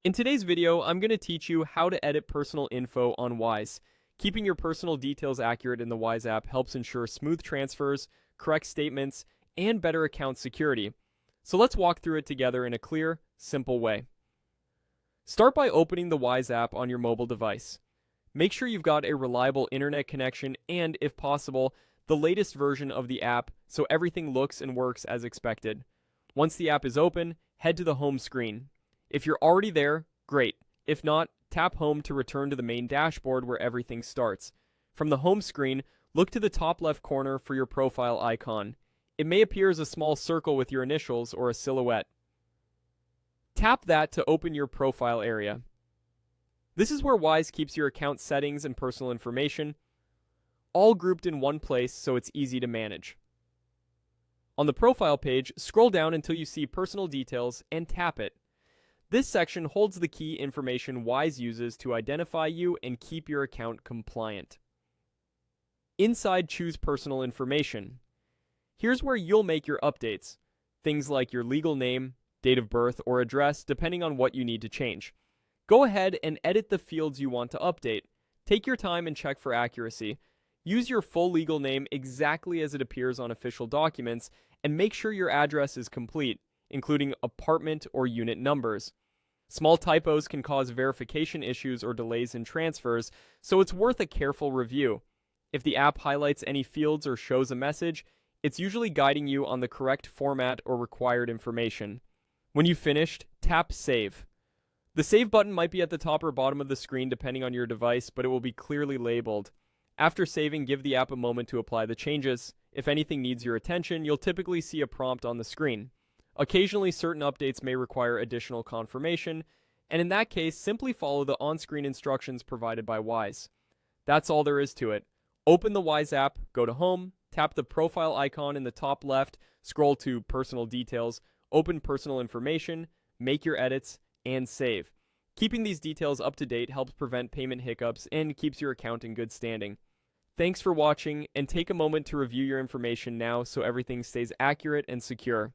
In today's video, I'm going to teach you how to edit personal info on Wise. Keeping your personal details accurate in the Wise app helps ensure smooth transfers, correct statements, and better account security. So let's walk through it together in a clear, simple way. Start by opening the Wise app on your mobile device. Make sure you've got a reliable internet connection and, if possible, the latest version of the app so everything looks and works as expected. Once the app is open, head to the home screen. If you're already there, great. If not, tap home to return to the main dashboard where everything starts. From the home screen, look to the top left corner for your profile icon. It may appear as a small circle with your initials or a silhouette. Tap that to open your profile area. This is where Wise keeps your account settings and personal information, all grouped in one place so it's easy to manage. On the profile page, scroll down until you see personal details and tap it. This section holds the key information Wise uses to identify you and keep your account compliant. Inside, choose Personal Information. Here's where you'll make your updates. Things like your legal name, date of birth, or address, depending on what you need to change. Go ahead and edit the fields you want to update. Take your time and check for accuracy. Use your full legal name exactly as it appears on official documents, and make sure your address is complete, including apartment or unit numbers. Small typos can cause verification issues or delays in transfers, so it's worth a careful review. If the app highlights any fields or shows a message, it's usually guiding you on the correct format or required information. When you've finished, tap Save. The Save button might be at the top or bottom of the screen depending on your device, but it will be clearly labeled. After saving, give the app a moment to apply the changes. If anything needs your attention, you'll typically see a prompt on the screen. Occasionally, certain updates may require additional confirmation, and in that case, simply follow the on-screen instructions provided by Wise. That's all there is to it. Open the Wise app, go to Home, tap the profile icon in the top left, scroll to Personal Details, open Personal Information, make your edits, and save. Keeping these details up to date helps prevent payment hiccups and keeps your account in good standing. Thanks for watching, and take a moment to review your information now so everything stays accurate and secure.